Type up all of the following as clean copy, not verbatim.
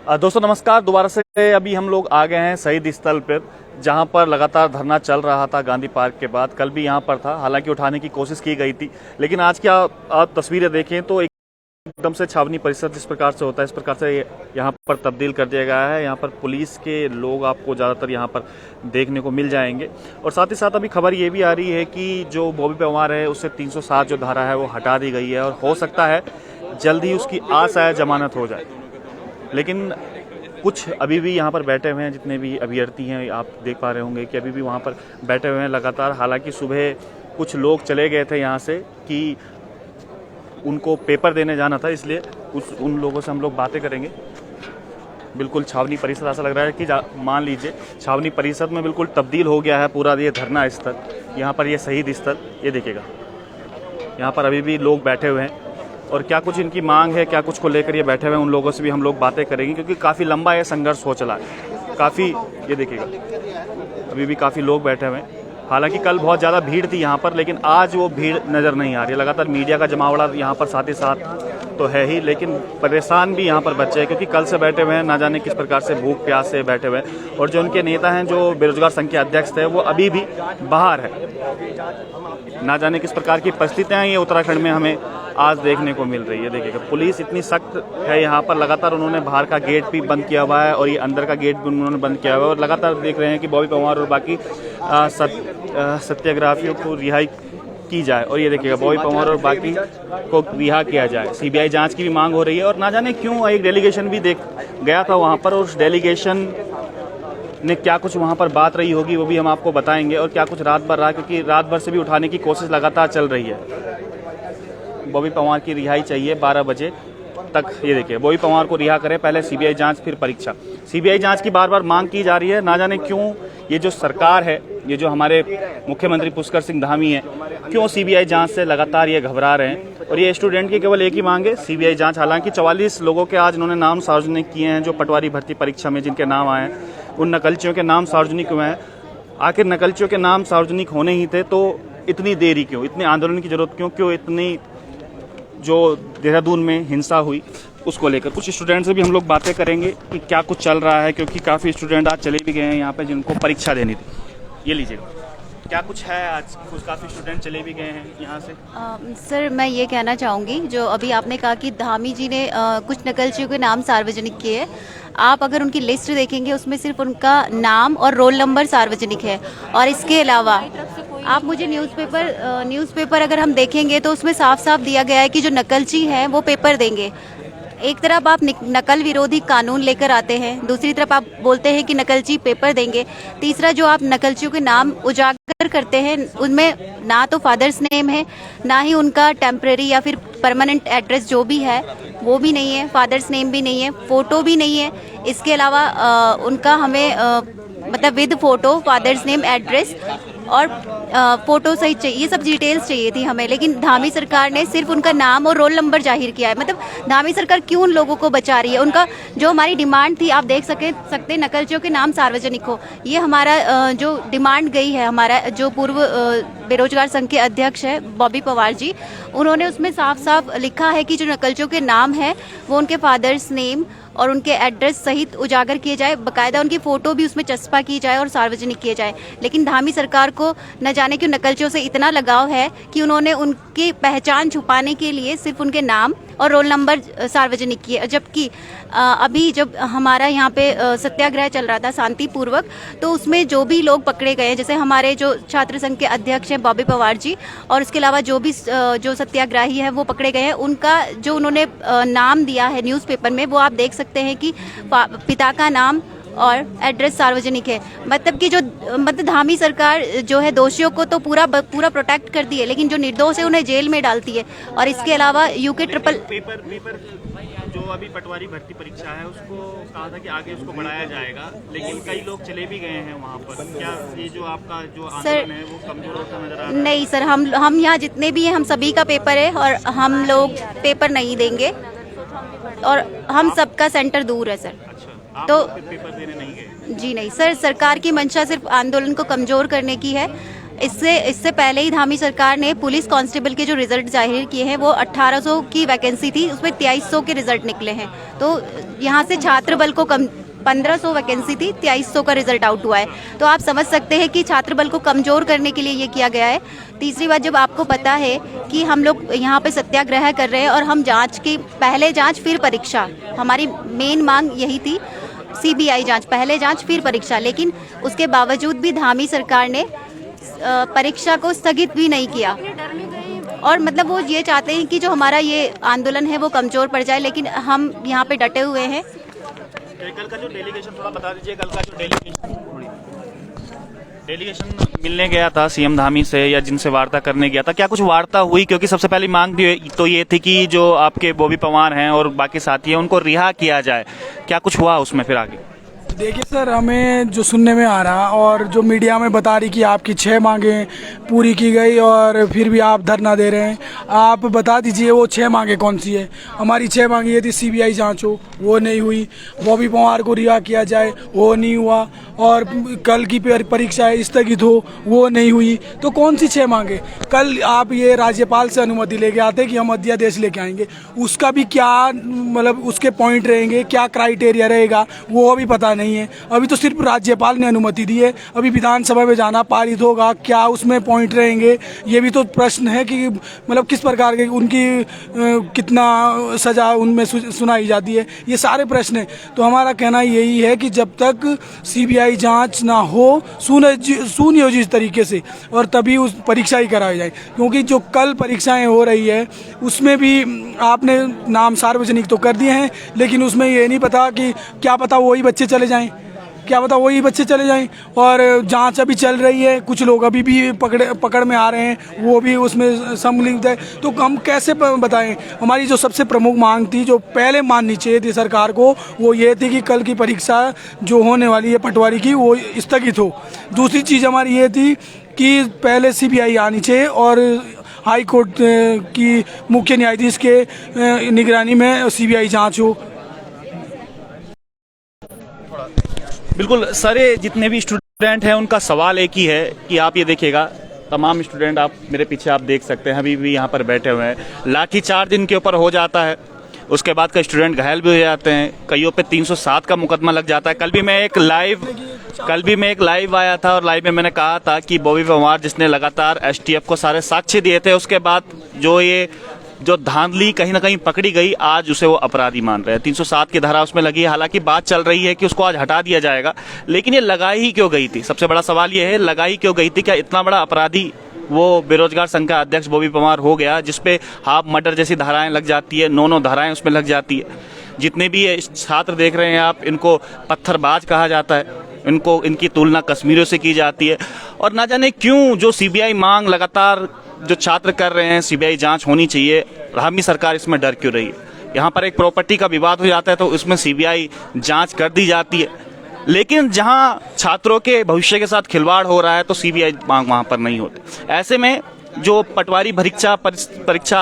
दोस्तों नमस्कार। दोबारा से अभी हम लोग आ गए हैं शहीद स्थल पर, जहां पर लगातार धरना चल रहा था गांधी पार्क के बाद। कल भी यहां पर था, हालांकि उठाने की कोशिश की गई थी, लेकिन आज की आप तस्वीरें देखें तो एकदम से छावनी परिसर जिस प्रकार से होता है इस प्रकार से यहाँ पर तब्दील कर दिया गया है। यहाँ पर पुलिस के लोग आपको ज़्यादातर यहाँ पर देखने को मिल जाएंगे। और साथ ही साथ अभी खबर ये भी आ रही है कि जो बॉबी पवार है उससे 307 जो धारा है वो हटा दी गई है और हो सकता है जल्द ही उसकी आशा है जमानत हो जाए। लेकिन कुछ अभी भी यहाँ पर बैठे हुए हैं, जितने भी अभ्यर्थी हैं आप देख पा रहे होंगे कि अभी भी वहाँ पर बैठे हुए हैं लगातार। हालांकि सुबह कुछ लोग चले गए थे यहाँ से कि उनको पेपर देने जाना था, इसलिए उन लोगों से हम लोग बातें करेंगे। बिल्कुल छावनी परिसर ऐसा लग रहा है कि मान लीजिए छावनी परिसर में बिल्कुल तब्दील हो गया है पूरा ये धरना स्थल। यहाँ पर ये शहीद स्थल, ये देखिएगा, यहाँ पर अभी भी लोग बैठे हुए हैं और क्या कुछ इनकी मांग है, क्या कुछ को लेकर ये बैठे हुए हैं, उन लोगों से भी हम लोग बातें करेंगे क्योंकि काफ़ी लंबा ये संघर्ष हो चला है। काफ़ी, ये देखिएगा अभी भी काफ़ी लोग बैठे हुए हैं। हालांकि कल बहुत ज़्यादा भीड़ थी यहाँ पर, लेकिन आज वो भीड़ नज़र नहीं आ रही है। लगातार मीडिया का जमावड़ा यहाँ पर साथ ही साथ तो है ही, लेकिन परेशान भी यहाँ पर बच्चे हैं क्योंकि कल से बैठे हुए हैं, ना जाने किस प्रकार से भूख प्यास से बैठे हुए हैं। और जो उनके नेता हैं, जो बेरोजगार संघ के अध्यक्ष थे, वो अभी भी बाहर है। ना जाने किस प्रकार की परिस्थितियाँ ये उत्तराखंड में हमें आज देखने को मिल रही है। देखिएगा पुलिस इतनी सख्त है यहाँ पर, लगातार उन्होंने बाहर का गेट भी बंद किया हुआ है और ये अंदर का गेट भी उन्होंने बंद किया हुआ है। और लगातार देख रहे हैं कि बॉबी पवार और बाकी सत्याग्रहियों को रिहाई की जाए। और ये देखिएगा बॉबी पवार और बाकी को रिहा किया जाए। सीबीआई जांच की भी मांग हो रही है। और ना जाने क्यों एक डेलीगेशन भी देख गया था वहाँ पर, और उस डेलीगेशन ने क्या कुछ वहाँ पर बात रही होगी वो भी हम आपको बताएंगे। और क्या कुछ रात भर रहा, क्योंकि रात भर से भी उठाने की कोशिश लगातार चल रही है। बॉबी पवार की रिहाई चाहिए 12 बजे तक। ये देखिए बॉबी पवार को रिहा करें, पहले सीबीआई जांच फिर परीक्षा। सीबीआई जांच की बार बार मांग की जा रही है। ना जाने क्यों ये जो सरकार है, ये जो हमारे मुख्यमंत्री पुष्कर सिंह धामी है, क्यों सीबीआई जांच से लगातार ये घबरा रहे हैं। और ये स्टूडेंट की केवल एक ही मांग है, सीबीआई जांच। हालांकि 44 लोगों के आज इन्होंने नाम सार्वजनिक किए हैं जो पटवारी भर्ती परीक्षा में जिनके नाम आए हैं, उन नकलचियों के नाम सार्वजनिक हुए हैं। आखिर नकलचियों के नाम सार्वजनिक होने ही थे तो इतनी देरी क्यों, इतने आंदोलन की जरूरत क्यों, क्यों इतनी जो देहरादून में हिंसा हुई उसको लेकर। कुछ स्टूडेंट से भी हम लोग बातें करेंगे कि क्या कुछ चल रहा है, क्योंकि काफ़ी स्टूडेंट आज चले भी गए हैं यहाँ पे जिनको परीक्षा देनी थी। ये लीजिएगा, क्या कुछ है आज, कुछ काफ़ी स्टूडेंट चले भी गए हैं यहाँ से। सर मैं ये कहना चाहूँगी, जो अभी आपने कहा कि धामी जी ने कुछ नकलचियों के नाम सार्वजनिक किए हैं, आप अगर उनकी लिस्ट देखेंगे उसमें सिर्फ उनका नाम और रोल नंबर सार्वजनिक है। और इसके अलावा आप मुझे न्यूज़पेपर अगर हम देखेंगे तो उसमें साफ साफ दिया गया है कि जो नकलची हैं वो पेपर देंगे। एक तरफ आप नकल विरोधी कानून लेकर आते हैं, दूसरी तरफ आप बोलते हैं कि नकलची पेपर देंगे। तीसरा, जो आप नकलचियों के नाम उजागर करते हैं उनमें ना तो फादर्स नेम है, ना ही उनका टेम्परेरी या फिर परमानेंट एड्रेस जो भी है वो भी नहीं है, फादर्स नेम भी नहीं है, फ़ोटो भी नहीं है। इसके अलावा उनका हमें मतलब with photo, father's name, address और फ़ोटो सहित चाहिए, ये सब डिटेल्स चाहिए थी हमें। लेकिन धामी सरकार ने सिर्फ उनका नाम और रोल नंबर जाहिर किया है। मतलब धामी सरकार क्यों उन लोगों को बचा रही है? उनका जो हमारी डिमांड थी, आप देख सकते नकलचियों के नाम सार्वजनिक हो, ये हमारा जो डिमांड गई है, हमारा जो पूर्व बेरोजगार संघ के अध्यक्ष है बॉबी पवार जी, उन्होंने उसमें साफ साफ लिखा है कि जो नकलचियों के नाम है वो उनके फादर्स नेम और उनके एड्रेस सहित उजागर किए जाए, बाकायदा उनकी फ़ोटो भी उसमें चस्पा की जाए और सार्वजनिक किए जाए। लेकिन धामी सरकार को न जाने क्यों नकलचियों से इतना लगाव है कि उन्होंने उनकी पहचान छुपाने के लिए सिर्फ उनके नाम और रोल नंबर सार्वजनिक किए। जबकि अभी जब हमारा यहाँ पे सत्याग्रह चल रहा था शांतिपूर्वक, तो उसमें जो भी लोग पकड़े गए हैं, जैसे हमारे जो छात्र संघ के अध्यक्ष हैं बॉबी पवार जी, और उसके अलावा जो भी जो सत्याग्रही हैं वो पकड़े गए हैं, उनका जो उन्होंने नाम दिया है न्यूज़पेपर में, वो आप देख सकते हैं कि पिता का नाम और एड्रेस सार्वजनिक है। मतलब कि जो धामी सरकार जो है दोषियों को तो पूरा प्रोटेक्ट करती है, लेकिन जो निर्दोष है उन्हें जेल में डालती है। और इसके अलावा यूके ट्रिपल पेपर जो अभी पटवारी भर्ती परीक्षा है उसको कहा था कि आगे उसको बढ़ाया जाएगा, लेकिन कई लोग चले भी गए हैं वहाँ पर। क्या ये जो आपका जो आंदोलन है वो कमजोर होता नजर आ रहा है? नहीं सर, हम यहाँ जितने भी हैं हम सभी का पेपर है और हम लोग पेपर नहीं देंगे और हम सबका सेंटर दूर है सर। तो पेपर देने नहीं गए? जी नहीं सर, सरकार की मंशा सिर्फ आंदोलन को कमज़ोर करने की है इससे पहले ही धामी सरकार ने पुलिस कांस्टेबल के जो रिजल्ट जाहिर किए हैं वो 1800 की वैकेंसी थी, उसमें 2300 के रिजल्ट निकले हैं। तो यहाँ से छात्र बल को कम 1500 वैकेंसी थी, 2300 का रिजल्ट आउट हुआ है। तो आप समझ सकते हैं कि छात्र बल को कमज़ोर करने के लिए ये किया गया है। तीसरी बात, जब आपको पता है कि हम लोग यहाँ पे सत्याग्रह कर रहे हैं और हम जांच की पहले जांच फिर परीक्षा, हमारी मेन मांग यही थी, सीबीआई जांच, पहले जांच फिर परीक्षा, लेकिन उसके बावजूद भी धामी सरकार ने परीक्षा को स्थगित भी नहीं किया। और मतलब वो ये चाहते हैं कि जो हमारा ये आंदोलन है वो कमज़ोर पड़ जाए, लेकिन हम यहाँ पे डटे हुए हैं। कल का जो डेलीगेशन थोड़ा बता दीजिए, कल का जो डेलीगेशन मिलने गया था सीएम धामी से या जिनसे वार्ता करने गया था, क्या कुछ वार्ता हुई? क्योंकि सबसे पहली मांग भी तो ये थी कि जो आपके बॉबी पवार हैं और बाकी साथी हैं उनको रिहा किया जाए, क्या कुछ हुआ उसमें फिर आगे? देखिए सर, हमें जो सुनने में आ रहा और जो मीडिया में बता रही कि आपकी 6 मांगें पूरी की गई और फिर भी आप धरना दे रहे हैं, आप बता दीजिए वो 6 मांगें कौन सी है? हमारी 6 मांगें ये थी, सीबीआई जांच हो, वो नहीं हुई, बॉबी पवार को रिहा किया जाए, वो नहीं हुआ, और कल की परीक्षा स्थगित हो, वो नहीं हुई। तो कौन सी 6 मांगे? कल आप ये राज्यपाल से अनुमति लेके आते कि हम अध्यादेश लेके आएंगे, उसका भी क्या मतलब उसके पॉइंट रहेंगे, क्या क्राइटेरिया रहेगा, वो अभी पता नहीं है। अभी तो सिर्फ राज्यपाल ने अनुमति दी है, अभी विधानसभा में जाना पारित होगा, क्या उसमें पॉइंट रहेंगे, ये भी तो प्रश्न है कि मतलब किस प्रकार के उनकी कितना सजा उनमें सुनाई जाती है, ये सारे प्रश्न हैं। तो हमारा कहना यही है कि जब तक सीबीआई जांच ना हो सुनियोजित तरीके से, और तभी उस परीक्षा ही कराई जाए, क्योंकि जो कल परीक्षाएं हो रही है उसमें भी आपने नाम सार्वजनिक तो कर दिए हैं, लेकिन उसमें ये नहीं पता कि क्या पता वही बच्चे चले जाएं, क्या पता वही बच्चे चले जाएं। और जांच अभी चल रही है, कुछ लोग अभी भी पकड़ में आ रहे हैं, वो भी उसमें सम्मिलित है। तो हम कैसे बताएं? हमारी जो सबसे प्रमुख मांग थी, जो पहले माननी चाहिए थी सरकार को, वो ये थी कि कल की परीक्षा जो होने वाली है पटवारी की, वो स्थगित हो। दूसरी चीज़ हमारी ये थी कि पहले सीबीआई आनी चाहिए और हाई कोर्ट की मुख्य न्यायाधीश के निगरानी में सीबीआई जांच हो। बिल्कुल, सारे जितने भी स्टूडेंट हैं उनका सवाल एक ही है कि आप ये देखिएगा, तमाम स्टूडेंट आप मेरे पीछे आप देख सकते हैं अभी भी यहाँ पर बैठे हुए हैं। लाठीचार्ज इनके ऊपर हो जाता है, उसके बाद कई स्टूडेंट घायल भी हो जाते हैं, कईयों पे 307 का मुकदमा लग जाता है। कल भी मैं एक लाइव आया था और लाइव में मैंने कहा था कि बॉबी पवार जिसने लगातार एसटीएफ को सारे साक्ष्य दिए थे, उसके बाद जो धांधली कहीं ना कहीं पकड़ी गई, आज उसे वो अपराधी मान रहे हैं। 307 की धारा उसमें लगी है। हालांकि बात चल रही है कि उसको आज हटा दिया जाएगा, लेकिन ये लगाई ही क्यों गई थी? सबसे बड़ा सवाल ये है, लगाई क्यों गई थी? क्या इतना बड़ा अपराधी वो बेरोजगार संघ का अध्यक्ष बॉबी पवार हो गया, जिसपे हाफ मर्डर जैसी धाराएं लग जाती है, 9 धाराएं उसमें लग जाती है। जितने भी ये छात्र देख रहे हैं आप, इनको पत्थरबाज कहा जाता है, इनकी तुलना कश्मीरियों से की जाती है। और ना जाने क्यों जो सीबीआई मांग लगातार जो छात्र कर रहे हैं, सीबीआई जांच होनी चाहिए, धामी सरकार इसमें डर क्यों रही है? यहाँ पर एक प्रॉपर्टी का विवाद हो जाता है तो इसमें सीबीआई जांच कर दी जाती है, लेकिन जहाँ छात्रों के भविष्य के साथ खिलवाड़ हो रहा है तो सीबीआई मांग वहाँ पर नहीं होती। ऐसे में जो पटवारी परीक्षा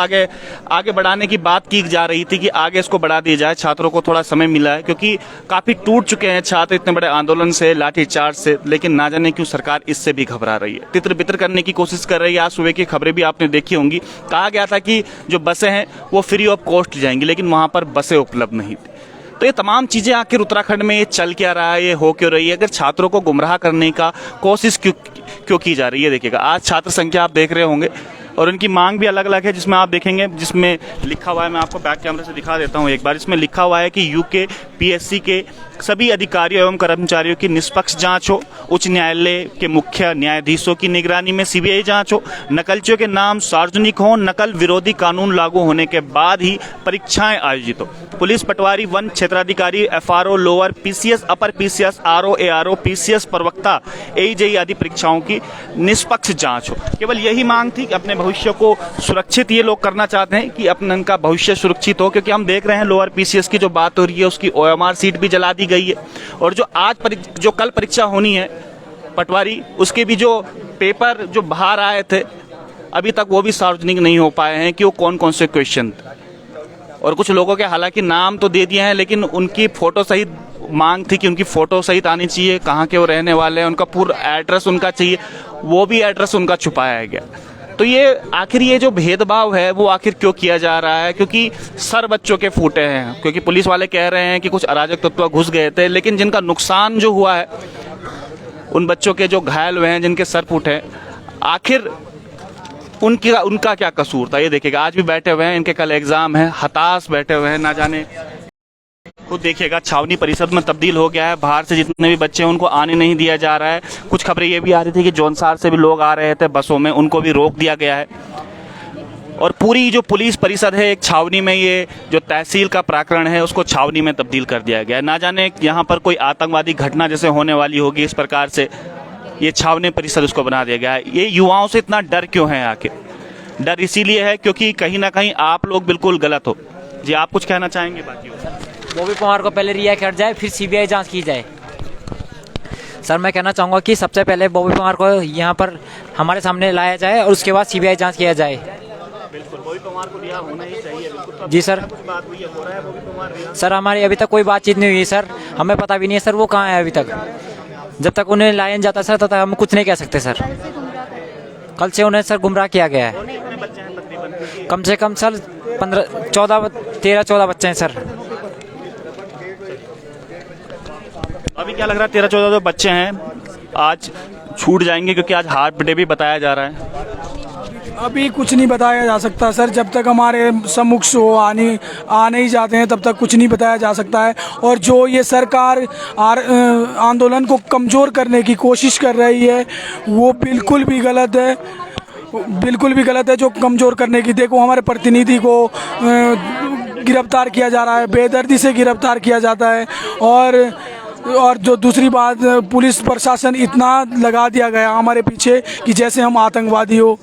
आगे बढ़ाने की बात की जा रही थी कि आगे इसको बढ़ा दिया जाए, छात्रों को थोड़ा समय मिला है, क्योंकि काफी टूट चुके हैं छात्र इतने बड़े आंदोलन से, लाठीचार्ज से। लेकिन ना जाने क्यों सरकार इससे भी घबरा रही है, तितर बितर करने की कोशिश कर रही है। आज सुबह की खबरें भी आपने देखी होंगी, कहा गया था कि जो बसें हैं वो फ्री ऑफ कॉस्ट जाएंगी, लेकिन वहां पर बसें उपलब्ध नहीं थी। तो ये तमाम चीजें आखिर उत्तराखंड में ये चल क्या रहा है, ये हो क्यों रही है? अगर छात्रों को गुमराह करने का कोशिश क्यों की जा रही है? देखिएगा, आज छात्र संख्या आप देख रहे होंगे और उनकी मांग भी अलग अलग है, जिसमें आप देखेंगे, जिसमें लिखा हुआ है, मैं आपको बैक कैमरे से दिखा देता हूं एक बार। इसमें लिखा हुआ है कि यूके पीएससी के सभी अधिकारियों एवं कर्मचारियों की निष्पक्ष जांच हो, उच्च न्यायालय के मुख्य न्यायाधीशों की निगरानी में सीबीआई जांच हो, नकलचियों के नाम सार्वजनिक हो, नकल विरोधी कानून लागू होने के बाद ही परीक्षाएं आयोजित हो, पुलिस पटवारी, वन क्षेत्राधिकारी, FRO, lower PCS, upper PCS, RO, ARO, PCS, प्रवक्ता, एजेई आदि परीक्षाओं की निष्पक्ष जांच हो। केवल यही मांग थी कि अपने भविष्य को सुरक्षित ये लोग करना चाहते हैं कि अपना उनका भविष्य सुरक्षित हो, क्योंकि हम देख रहे हैं लोअर पीसीएस की जो बात हो रही है उसकी ओएमआर सीट भी जला दी गई है, और जो कल परीक्षा होनी है पटवारी, उसके भी जो पेपर जो बाहर आए थे अभी तक वो भी सार्वजनिक नहीं हो पाए हैं कि वो कौन कौन से क्वेश्चन थे। और कुछ लोगों के हालांकि नाम तो दे दिए हैं, लेकिन उनकी फोटो सहित मांग थी कि उनकी फ़ोटो सहित आनी चाहिए, कहाँ के वो रहने वाले हैं, उनका पूरा एड्रेस उनका चाहिए, वो भी एड्रेस उनका छुपाया गया। तो ये आखिर ये जो भेदभाव है वो आखिर क्यों किया जा रहा है? क्योंकि सर बच्चों के फूटे हैं, क्योंकि पुलिस वाले कह रहे हैं कि कुछ अराजक तत्व घुस गए थे, लेकिन जिनका नुकसान जो हुआ है, उन बच्चों के जो घायल हुए हैं, जिनके सर फूटे हैं, आखिर उनका क्या कसूर था? ये देखिएगा, आज भी बैठे हुए हैं, इनके कल एग्जाम है, हताश बैठे हुए हैं, ना जाने। खुद देखिएगा, छावनी परिषद में तब्दील हो गया है, बाहर से जितने भी बच्चे हैं उनको आने नहीं दिया जा रहा है। कुछ खबरें ये भी आ रही थी कि जौनसार से भी लोग आ रहे थे बसों में, उनको भी रोक दिया गया है। और पूरी जो पुलिस परिषद है एक छावनी में, ये जो तहसील का प्राकरण है उसको छावनी में तब्दील कर दिया गया है। ना जाने यहाँ पर कोई आतंकवादी घटना जैसे होने वाली होगी, इस प्रकार से ये छावनी परिषद उसको बना दिया गया है। ये युवाओं से इतना डर क्यों है? आखिर डर इसीलिए है क्योंकि कहीं ना कहीं आप लोग बिल्कुल गलत हो। जी, आप कुछ कहना चाहेंगे? बाकी बॉबी पवार को पहले रिहा कर जाए, फिर सीबीआई जांच की जाए। सर, मैं कहना चाहूँगा कि सबसे पहले बॉबी पवार को यहाँ पर हमारे सामने लाया जाए और उसके बाद सीबीआई जांच किया जाए। बिल्कुल, बॉबी पवार को रिहा होना ही चाहिए। बिल्कुल। जी सर। कुछ बात हुई है, हो रहा है बॉबी पवार रिहा? सर, हमारी अभी तक कोई बातचीत नहीं हुई है सर, हमें पता भी नहीं है सर वो कहाँ है अभी तक। जब तक उन्हें लाया जाता सर तब तक हम कुछ नहीं कह सकते सर। कल से उन्हें सर गुमराह किया गया है। कम से कम सर 13-14 बच्चे हैं सर। अभी क्या लग रहा है, 13-14 जो बच्चे हैं आज छूट जाएंगे? क्योंकि आज हार्ट डे भी बताया जा रहा है। अभी कुछ नहीं बताया जा सकता सर, जब तक हमारे सम्मुख वो आ नहीं जाते हैं तब तक कुछ नहीं बताया जा सकता है। और जो ये सरकार आंदोलन को कमज़ोर करने की कोशिश कर रही है वो बिल्कुल भी गलत है, बिल्कुल भी गलत है। जो कमज़ोर करने की, देखो हमारे प्रतिनिधि को गिरफ्तार किया जा रहा है, बेदर्दी से गिरफ्तार किया जाता है। और जो दूसरी बात, पुलिस प्रशासन इतना लगा दिया गया हमारे पीछे कि जैसे हम आतंकवादी हो।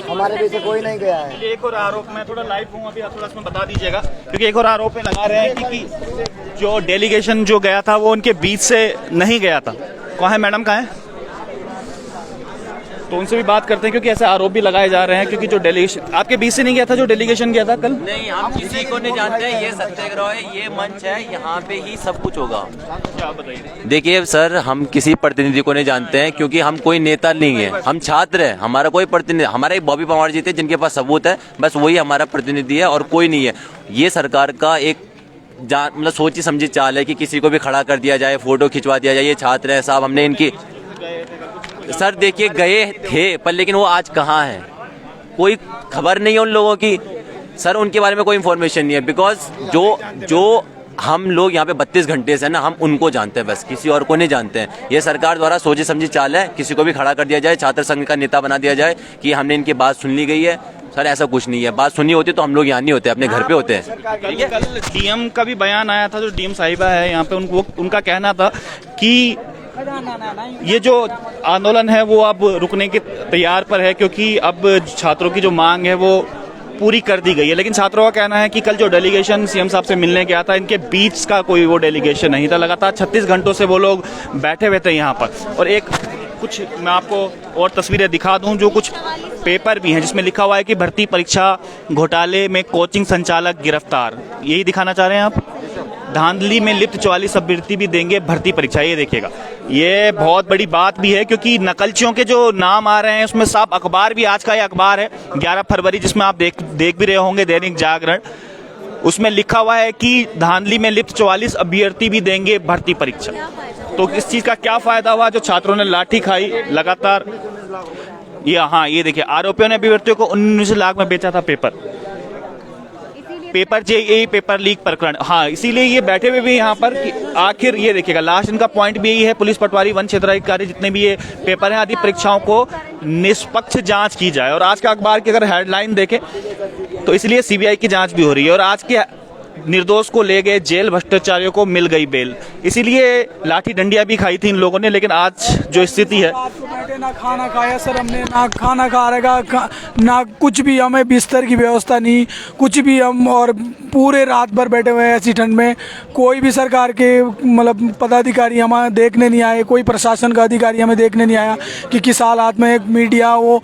हमारे पीछे कोई नहीं गया है। एक और आरोप, मैं थोड़ा लाइव हूँ अभी, थोड़ा इसमें बता दीजिएगा, क्योंकि एक और आरोप में लगा रहे हैं कि जो डेलीगेशन जो गया था वो उनके बीच से नहीं गया था। कहाँ है मैडम, कहाँ है? तो उनसे भी बात करते हैं, क्योंकि ऐसे आरोप भी लगाए जा रहे हैं। क्योंकि जो डेलीगेशन आपके बीच से नहीं गया था, जो डेलीगेशन गया था कल? नहीं, हम किसी को नहीं जानते। ये सत्याग्रह है, ये मंच है, यहाँ पे ही सब कुछ होगा। क्या बताइए? देखिए सर, हम किसी प्रतिनिधि को नहीं जानते हैं, क्योंकि हम कोई नेता नहीं है, हम छात्र हैं। हमारा कोई प्रतिनिधि, हमारे एक बॉबी पवार जी थे जिनके पास सबूत है, बस वही हमारा प्रतिनिधि है और कोई नहीं है। ये सरकार का एक मतलब सोची समझी चाल है कि किसी को भी खड़ा कर दिया जाए, फोटो खिंचवा दिया जाए। ये छात्र है साहब, हमने इनकी सर देखिए गए थे, पर लेकिन वो आज कहाँ हैं कोई खबर नहीं है उन लोगों की। सर, उनके बारे में कोई इन्फॉर्मेशन नहीं है, बिकॉज जो हम लोग यहाँ पे 32 घंटे से ना, हम उनको जानते हैं, बस किसी और को नहीं जानते हैं। ये सरकार द्वारा सोची समझी चाल है, किसी को भी खड़ा कर दिया जाए, छात्र संघ का नेता बना दिया जाए कि हमने इनकी बात सुन ली गई है। सर, ऐसा कुछ नहीं है। बात सुननी होती तो हम लोग यहाँ नहीं होते, अपने घर पे होते हैं। कल डीएम का भी बयान आया था, जो डीएम साहिबा है यहाँ पे, उनका कहना था कि ये जो आंदोलन है वो अब रुकने के तैयार पर है, क्योंकि अब छात्रों की जो मांग है वो पूरी कर दी गई है। लेकिन छात्रों का कहना है कि कल जो डेलीगेशन सीएम साहब से मिलने गया था, इनके बीच का कोई वो डेलीगेशन नहीं था। लगातार 36 घंटों से वो लोग बैठे हुए थे यहाँ पर। और एक कुछ मैं आपको और तस्वीरें दिखा दूं, जो कुछ पेपर भी हैं जिसमें लिखा हुआ है कि भर्ती परीक्षा घोटाले में कोचिंग संचालक गिरफ्तार। यही दिखाना चाह रहे हैं आप? धांधली में लिप्त 44 अभ्यर्थी भी देंगे भर्ती परीक्षा। ये देखिएगा, ये बहुत बड़ी बात भी है, क्योंकि नकलचियों के जो नाम आ रहे हैं उसमें साफ अखबार भी, आज का ये अखबार है 11 फरवरी, जिसमें आप देख भी रहे होंगे, दैनिक जागरण, उसमें लिखा हुआ है कि धांधली में लिप्त 44 अभ्यर्थी भी देंगे भर्ती परीक्षा। तो इस चीज का क्या फायदा हुआ? जो छात्रों ने लाठी खाई लगातार। ये देखिए, आरोपियों ने अभ्यर्थियों को 19 लाख में बेचा था पेपर जेईई पेपर लीक प्रकरण। हाँ, इसीलिए ये बैठे हुए भी यहाँ पर कि आखिर ये देखिएगा, लास्ट इनका पॉइंट भी यही है, पुलिस पटवारी वन क्षेत्राधिकारी जितने भी ये पेपर हैं आदि परीक्षाओं को निष्पक्ष जांच की जाए। और आज का अखबार की अगर हेडलाइन देखें तो इसलिए सीबीआई की जांच भी हो रही है। और आज के निर्दोष को ले गए जेल, भ्रष्टाचारियों को मिल गई बेल। इसीलिए लाठी डंडियां भी खाई थी इन लोगों ने। लेकिन आज जो स्थिति है, ना खाना खाया सर हमने, ना खाना खा रहेगा, ना कुछ भी, हमें बिस्तर की व्यवस्था नहीं, कुछ भी हम, और पूरे रात भर बैठे हुए हैं ऐसी ठंड में। कोई भी सरकार के मतलब पदाधिकारी हमें देखने नहीं आए, कोई प्रशासन का अधिकारी हमें देखने नहीं आया कि किस हालात में। एक मीडिया वो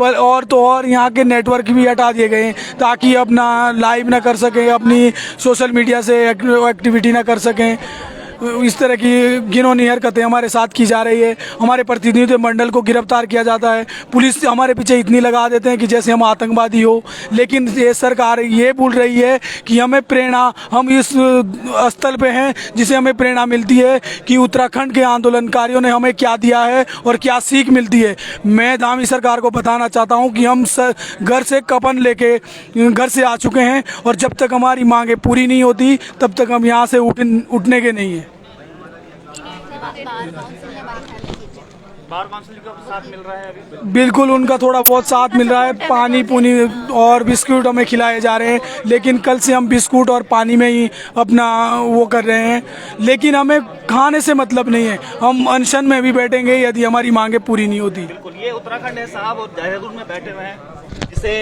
और तो और यहाँ के नेटवर्क भी हटा दिए गए ताकि अपना लाइव ना कर सके, अपनी अपनी सोशल मीडिया से एक्टिविटी ना कर सकें। इस तरह की घिनौनी हरकतें हमारे साथ की जा रही है। हमारे प्रतिनिधि मंडल को गिरफ्तार किया जाता है, पुलिस हमारे पीछे इतनी लगा देते हैं कि जैसे हम आतंकवादी हो। लेकिन ये सरकार ये बोल रही है कि हमें प्रेरणा, हम इस स्थल पे हैं जिसे हमें प्रेरणा मिलती है कि उत्तराखंड के आंदोलनकारियों ने हमें क्या दिया है और क्या सीख मिलती है। मैं धामी सरकार को बताना चाहता हूँ कि हम घर से कफन लेके घर से आ चुके हैं और जब तक हमारी मांगें पूरी नहीं होती तब तक हम यहाँ से उठने के नहीं हैं। बार काउंसिल का साथ मिल रहा है अभी? बिल्कुल, उनका थोड़ा बहुत साथ मिल रहा है। पानी पुनी और बिस्कुट हमें खिलाए जा रहे हैं, लेकिन कल से हम बिस्कुट और पानी में ही अपना वो कर रहे हैं। लेकिन हमें खाने से मतलब नहीं है, हम अनशन में भी बैठेंगे यदि हमारी मांगे पूरी नहीं होती। बिल्कुल, ये उत्तराखंड है साहब और देहरादून में बैठे हुए हैं, जिसे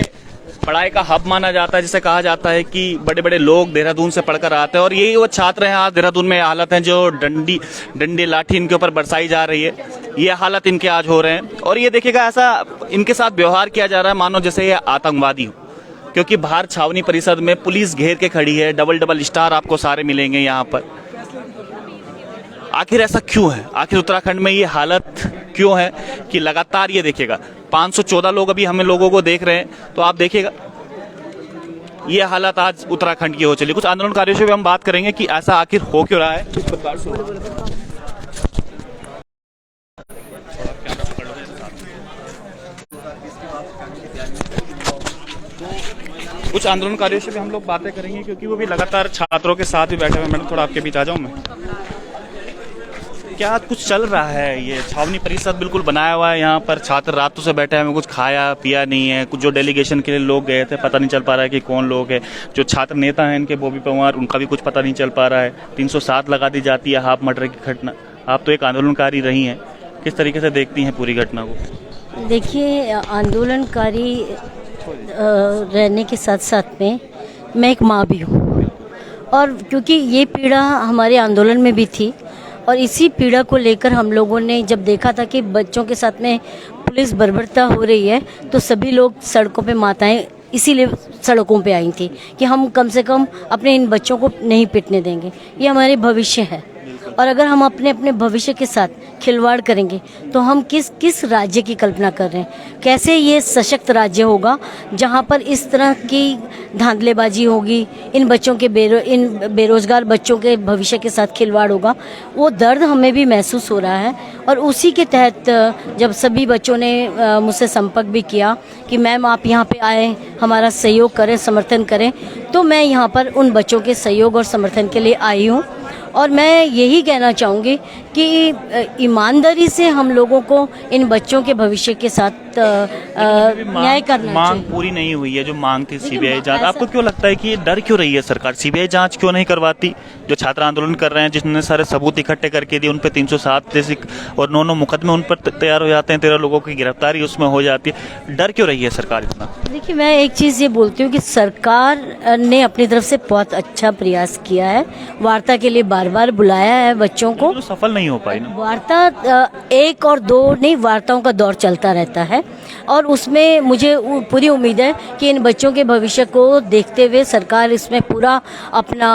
पढ़ाई का हब माना जाता है, जिसे कहा जाता है कि बड़े बड़े लोग देहरादून से पढ़कर आते हैं। और यही वो छात्र हैं, आज देहरादून में हालत है जो डंडी लाठी इनके ऊपर बरसाई जा रही है, ये हालत इनके आज हो रहे हैं। और ये देखिएगा, ऐसा इनके साथ व्यवहार किया जा रहा है मानो जैसे ये आतंकवादी हो, क्योंकि बाहर छावनी परिषद में पुलिस घेर के खड़ी है, डबल स्टार आपको सारे मिलेंगे यहाँ पर। आखिर ऐसा क्यों है? आखिर उत्तराखंड में ये हालत क्यों है कि लगातार ये देखिएगा 514 लोग अभी हमें लोगों को देख रहे हैं, तो आप देखिएगा ये हालत आज उत्तराखंड की हो चली। कुछ आंदोलनकारियों से भी हम बात करेंगे कि ऐसा आखिर हो क्यों रहा है। कुछ आंदोलनकारियों से भी हम लोग बातें करेंगे क्योंकि वो भी लगातार छात्रों के साथ भी बैठे हुए। मैडम, थोड़ा आपके बीच आ जाऊं मैं। क्या कुछ चल रहा है? ये छावनी परिषद बिल्कुल बनाया हुआ है, यहाँ पर छात्र रातों से बैठे हैं, कुछ खाया पिया नहीं है। कुछ जो डेलीगेशन के लिए लोग गए थे, पता नहीं चल पा रहा है कि कौन लोग है। जो छात्र नेता हैं इनके बॉबी पंवार, उनका भी कुछ पता नहीं चल पा रहा है। 307 लगा दी जाती है हाफ मर्डर की घटना। आप तो एक आंदोलनकारी रही हैं, किस तरीके से देखती हैं पूरी घटना को? देखिए, आंदोलनकारी रहने के साथ साथ में मैं एक माँ भी हूँ, और क्योंकि ये पीड़ा हमारे आंदोलन में भी थी, और इसी पीड़ा को लेकर हम लोगों ने जब देखा था कि बच्चों के साथ में पुलिस बर्बरता हो रही है, तो सभी लोग सड़कों पे, माताएं इसीलिए सड़कों पे आई थी कि हम कम से कम अपने इन बच्चों को नहीं पिटने देंगे। ये हमारे भविष्य है, और अगर हम अपने भविष्य के साथ खिलवाड़ करेंगे तो हम किस राज्य की कल्पना कर रहे हैं? कैसे ये सशक्त राज्य होगा जहाँ पर इस तरह की धांधलेबाजी होगी, इन बच्चों के इन बेरोजगार बच्चों के भविष्य के साथ खिलवाड़ होगा? वो दर्द हमें भी महसूस हो रहा है। और उसी के तहत जब सभी बच्चों ने मुझसे संपर्क भी किया कि मैम आप यहाँ पे आए, हमारा सहयोग करें, समर्थन करें, तो मैं यहाँ पर उन बच्चों के सहयोग और समर्थन के लिए आई हूँ। और मैं यही कहना चाहूँगी कि ईमानदारी से हम लोगों को इन बच्चों के भविष्य के साथ न्याय करना मांग चाहिए। पूरी नहीं हुई है जो मांग थी सीबीआई जांच। आपको क्यों लगता है कि ये डर क्यों रही है सरकार? सीबीआई जांच क्यों नहीं करवाती? जो छात्र आंदोलन कर रहे हैं, जिसने सारे सबूत इकट्ठे करके दिए, उन पर 307 जैसे और 9 मुकदमे उन पर तैयार हो जाते हैं, 13 लोगों की गिरफ्तारी उसमें हो जाती है। डर क्यों रही है सरकार इतना? देखिए, मैं एक चीज़ ये बोलती हूँ कि सरकार ने अपनी तरफ से बहुत अच्छा प्रयास किया है, वार्ता के लिए बार बार बुलाया है बच्चों को, तो सफल नहीं हो पाई ना वार्ता। 1 और 2 नहीं, वार्ताओं का दौर चलता रहता है, और उसमें मुझे पूरी उम्मीद है कि इन बच्चों के भविष्य को देखते हुए सरकार इसमें पूरा अपना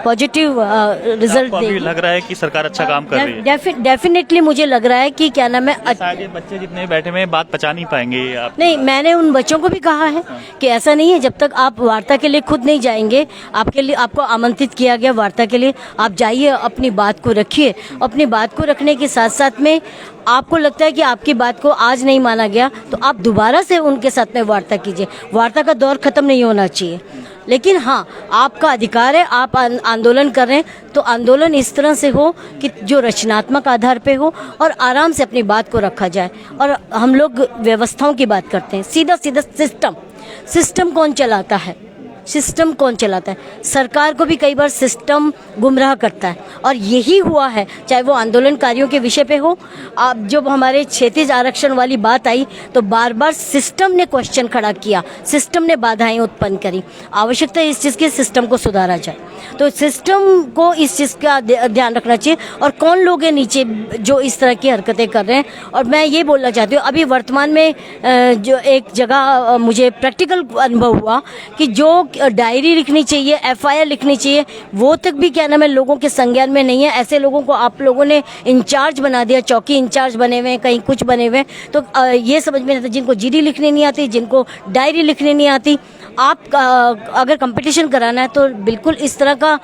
पॉजिटिव रिजल्ट देगी। लग रहा है कि सरकार अच्छा काम कर रही है। डेफिनेटली मुझे लग रहा है कि क्या नाम है, शायद ये बच्चे जितने बैठे हुए हैं बात पचा नहीं पाएंगे आप। नहीं, मैंने उन बच्चों को भी कहा है कि ऐसा नहीं है, जब तक आप वार्ता के लिए खुद नहीं जाएंगे, आपको आमंत्रित किया गया वार्ता के लिए, आप जाइए, अपनी बात को रखिए। अपनी बात को रखने के साथ साथ में आपको लगता है कि आपकी बात को आज नहीं माना गया, तो आप दोबारा से उनके साथ में वार्ता कीजिए। वार्ता का दौर खत्म नहीं होना चाहिए, लेकिन हाँ, आपका अधिकार है, आप आंदोलन कर रहे हैं तो आंदोलन इस तरह से हो कि जो रचनात्मक आधार पे हो और आराम से अपनी बात को रखा जाए। और हम लोग व्यवस्थाओं की बात करते हैं, सीधा सिस्टम कौन चलाता है? सिस्टम कौन चलाता है? सरकार को भी कई बार सिस्टम गुमराह करता है, और यही हुआ है, चाहे वो आंदोलनकारियों के विषय पे हो। अब जब हमारे क्षेत्रीय आरक्षण वाली बात आई तो बार बार सिस्टम ने क्वेश्चन खड़ा किया, सिस्टम ने बाधाएं उत्पन्न करी। आवश्यकता है इस चीज़ के सिस्टम को सुधारा जाए, तो सिस्टम को इस चीज़ का ध्यान रखना चाहिए। और कौन लोग हैं नीचे जो इस तरह की हरकतें कर रहे हैं? और मैं ये बोलना चाहती हूँ, अभी वर्तमान में जो एक जगह मुझे प्रैक्टिकल अनुभव हुआ कि जो डायरी लिखनी चाहिए, FIR लिखनी चाहिए, वो तक भी क्या नाम है लोगों के संज्ञान में नहीं है। ऐसे लोगों को आप लोगों ने इंचार्ज बना दिया, चौकी इंचार्ज बने हुए हैं, कहीं कुछ बने हुए हैं। तो ये समझ में नहीं आता, जिनको GD लिखनी नहीं आती, जिनको डायरी लिखनी नहीं आती। आप अगर कंपटीशन कराना है तो बिल्कुल इस तरह का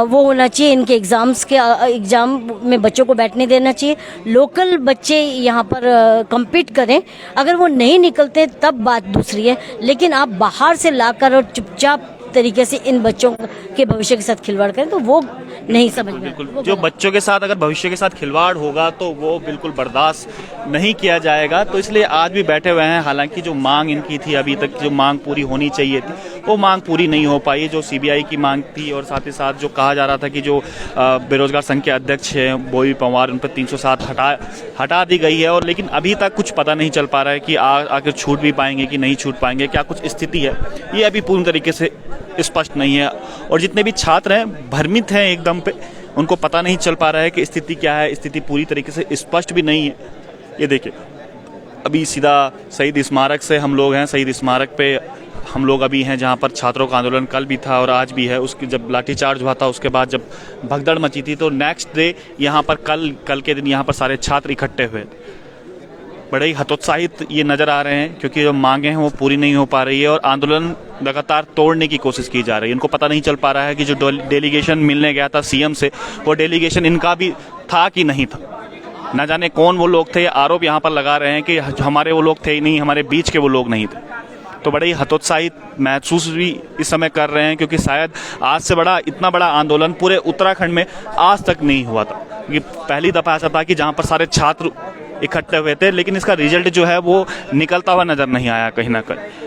वो होना चाहिए, इनके एग्ज़ाम में बच्चों को बैठने देना चाहिए। लोकल बच्चे यहाँ पर compete करें, अगर वो नहीं निकलते तब बात दूसरी है, लेकिन आप बाहर से लाकर और चुपचाप तरीके से इन बच्चों के भविष्य के साथ खिलवाड़ करें तो वो नहीं समझ में। बिल्कुल, जो बच्चों के साथ अगर भविष्य के साथ खिलवाड़ होगा तो वो बिल्कुल बर्दाश्त नहीं किया जाएगा। तो इसलिए आज भी बैठे हुए हैं। हालांकि जो मांग इनकी थी, अभी तक जो मांग पूरी होनी चाहिए थी, वो मांग पूरी नहीं हो पाई। जो CBI की मांग थी और साथ ही साथ जो कहा जा रहा था कि जो बेरोजगार संघ के अध्यक्ष हैं बॉबी पंवार, उन पर 307 हटा दी गई है। और लेकिन अभी तक कुछ पता नहीं चल पा रहा है कि आखिर छूट भी पाएंगे कि नहीं छूट पाएंगे, क्या कुछ स्थिति है, ये अभी पूर्ण तरीके से स्पष्ट नहीं है। और जितने भी छात्र हैं भ्रमित हैं एकदम पे, उनको पता नहीं चल पा रहा है कि स्थिति क्या है। स्थिति पूरी तरीके से स्पष्ट भी नहीं है। ये देखिए, अभी सीधा शहीद स्मारक से हम लोग हैं। शहीद स्मारक पे हम लोग अभी हैं, जहाँ पर छात्रों का आंदोलन कल भी था और आज भी है। उसकी जब लाठीचार्ज हुआ था, उसके बाद जब भगदड़ मची थी, तो नेक्स्ट डे यहाँ पर कल के दिन यहाँ पर सारे छात्र इकट्ठे हुए। बड़े ही हतोत्साहित ये नज़र आ रहे हैं, क्योंकि जो मांगे हैं वो पूरी नहीं हो पा रही है और आंदोलन लगातार तोड़ने की कोशिश की जा रही है। इनको पता नहीं चल पा रहा है कि जो डेलीगेशन मिलने गया था CM से, वो डेलीगेशन इनका भी था कि नहीं था। न जाने कौन वो लोग थे। ये आरोप यहाँ पर लगा रहे हैं कि हमारे वो लोग थे ही नहीं, हमारे बीच के वो लोग नहीं थे। तो बड़े ही हतोत्साहित महसूस भी इस समय कर रहे हैं, क्योंकि शायद आज से इतना बड़ा आंदोलन पूरे उत्तराखंड में आज तक नहीं हुआ था। ये पहली दफ़ा ऐसा था कि जहाँ पर सारे छात्र इकट्ठे हुए थे, लेकिन इसका रिजल्ट जो है वो निकलता हुआ नज़र नहीं आया कहीं ना कहीं।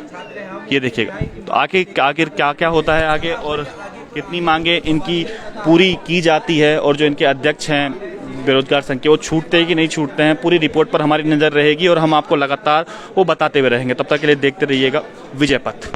ये देखिएगा तो आखिर क्या क्या होता है आगे, और कितनी मांगे इनकी पूरी की जाती है, और जो इनके अध्यक्ष हैं बेरोजगार संघ के, वो छूटते हैं कि नहीं छूटते हैं। पूरी रिपोर्ट पर हमारी नज़र रहेगी और हम आपको लगातार वो बताते हुए रहेंगे। तब तक के लिए देखते रहिएगा विजय पथ।